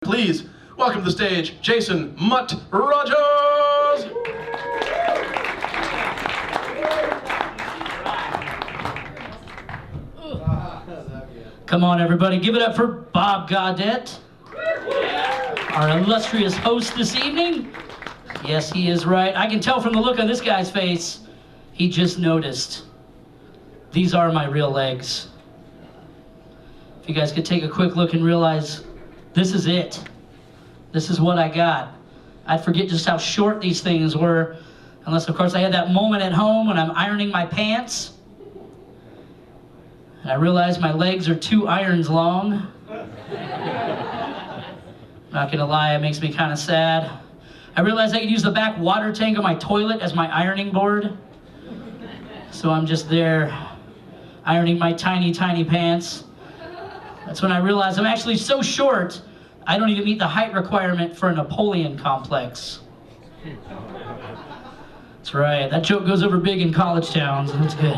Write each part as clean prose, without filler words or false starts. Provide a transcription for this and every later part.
Please welcome to the stage, Jason "Mutt" Rodgers! Come on, everybody, give it up for Bob Gaudette, our illustrious host this evening. Yes, he is right. I can tell from the look on this guy's face, he just noticed. These are my real legs. If you guys could take a quick look and realize, this is it. This is what I got. I'd forget just how short these things were, unless, of course, I had that moment at home when I'm ironing my pants. And I realized my legs are 2 irons long. Not gonna lie, it makes me kind of sad. I realized I could use the back water tank of my toilet as my ironing board. So I'm just there, ironing my tiny, tiny pants. That's when I realized I'm actually so short, I don't even meet the height requirement for a Napoleon complex. That's right, that joke goes over big in college towns, that's good.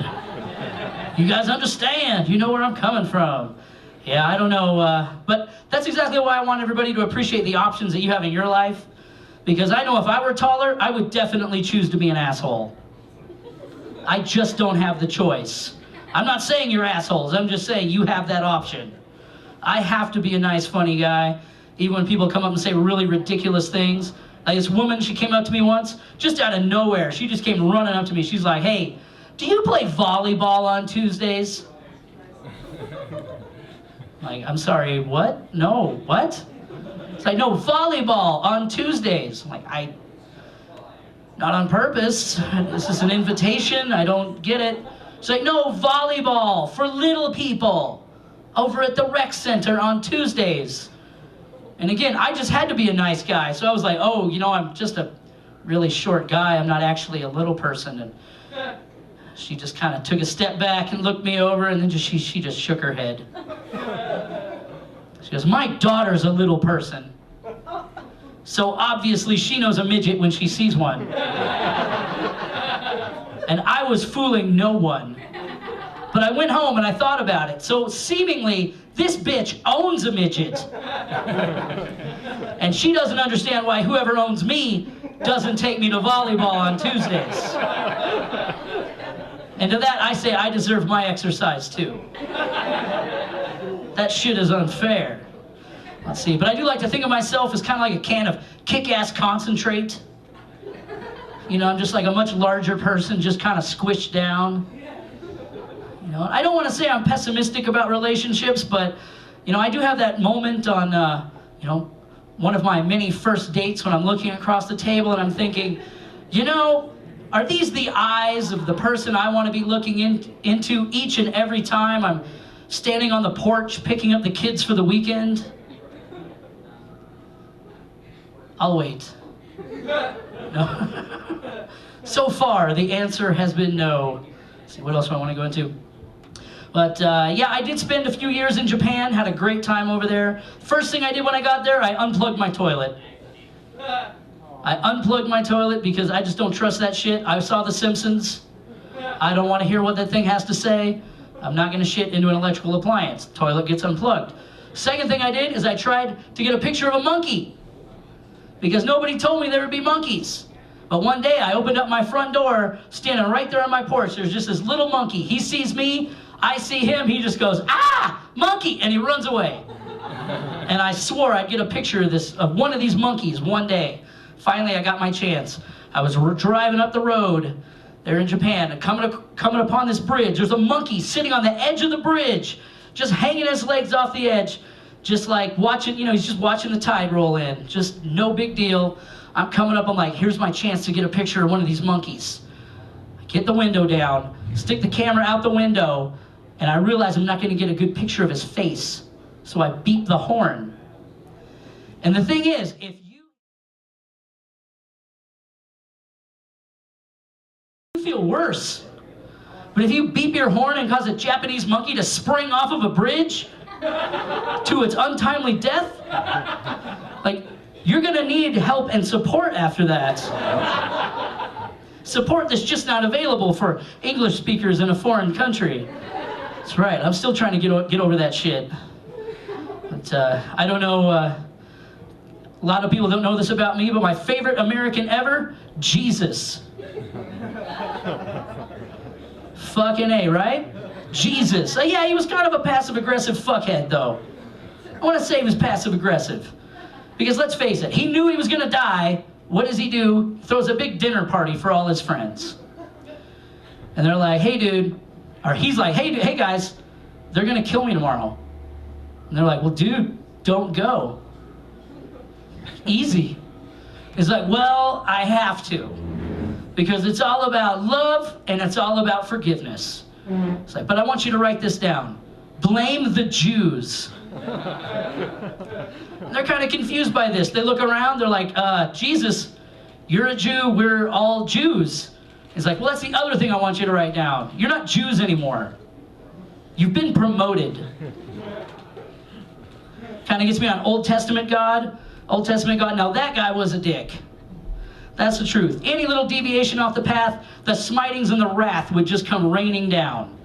You guys understand, you know where I'm coming from. Yeah, I don't know, but that's exactly why I want everybody to appreciate the options that you have in your life. Because I know if I were taller, I would definitely choose to be an asshole. I just don't have the choice. I'm not saying you're assholes, I'm just saying you have that option. I have to be a nice, funny guy, even when people come up and say really ridiculous things. Like this woman, she came up to me once, just out of nowhere. She just came running up to me. She's like, "Hey, do you play volleyball on Tuesdays?" Like, I'm sorry, what? No, what? It's like, no, volleyball on Tuesdays. I'm like, not on purpose. This is an invitation, I don't get it. It's like, no, volleyball for little people over at the rec center on Tuesdays. And again, I just had to be a nice guy. So I was like, oh, you know, I'm just a really short guy. I'm not actually a little person. And she just kind of took a step back and looked me over, and then she just shook her head. She goes, "My daughter's a little person. So obviously she knows a midget when she sees one." And I was fooling no one. But I went home and I thought about it. So seemingly, this bitch owns a midget. And she doesn't understand why whoever owns me doesn't take me to volleyball on Tuesdays. And to that I say I deserve my exercise too. That shit is unfair. Let's see, but I do like to think of myself as kind of like a can of kick-ass concentrate. You know, I'm just like a much larger person, just kind of squished down. You know, I don't want to say I'm pessimistic about relationships, but, you know, I do have that moment on, you know, one of my many first dates when I'm looking across the table and I'm thinking, you know, are these the eyes of the person I want to be looking into each and every time I'm standing on the porch picking up the kids for the weekend? I'll wait. No. So far, the answer has been no. Let's see, what else do I want to go into? But yeah, I did spend a few years in Japan, had a great time over there. First thing I did when I got there, I unplugged my toilet. I unplugged my toilet because I just don't trust that shit. I saw The Simpsons. I don't want to hear what that thing has to say. I'm not going to shit into an electrical appliance. Toilet gets unplugged. Second thing I did is I tried to get a picture of a monkey because nobody told me there would be monkeys. But one day I opened up my front door, standing right there on my porch. There's just this little monkey. He sees me, I see him, he just goes, "Ah, monkey!" and he runs away. And I swore I'd get a picture of one of these monkeys one day. Finally, I got my chance. I was driving up the road there in Japan, and coming upon this bridge. There's a monkey sitting on the edge of the bridge, just hanging his legs off the edge, just like watching, you know, he's just watching the tide roll in. Just no big deal. I'm coming up, I'm like, here's my chance to get a picture of one of these monkeys. I get the window down, stick the camera out the window, and I realize I'm not going to get a good picture of his face. So I beep the horn. And the thing is, if you feel worse, but if you beep your horn and cause a Japanese monkey to spring off of a bridge to its untimely death, like, you're gonna need help and support after that. Support that's just not available for English speakers in a foreign country. That's right, I'm still trying to get over that shit. But I don't know A lot of people don't know this about me, but my favorite American ever, Jesus. Fucking A, right? Jesus. Yeah, he was kind of a passive-aggressive fuckhead, though. I want to say he was passive-aggressive. Because let's face it, he knew he was going to die. What does he do? Throws a big dinner party for all his friends. And they're like, hey, dude. Or he's like, hey guys, they're going to kill me tomorrow. And they're like, well, dude, don't go. Easy. He's like, well, I have to. Because it's all about love and it's all about forgiveness. It's like, but I want you to write this down. Blame the Jews. They're kind of confused by this. They look around, they're like, Jesus, you're a Jew, we're all Jews. He's like, well, that's the other thing I want you to write down. You're not Jews anymore. You've been promoted. Kind of gets me on Old Testament God. Old Testament God, now that guy was a dick. That's the truth. Any little deviation off the path, the smitings and the wrath would just come raining down.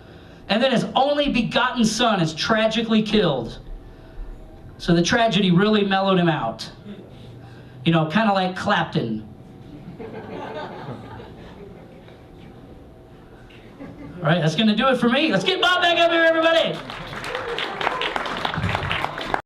And then his only begotten son is tragically killed. So the tragedy really mellowed him out. You know, kind of like Clapton. All right, that's going to do it for me. Let's get Bob back up here, everybody.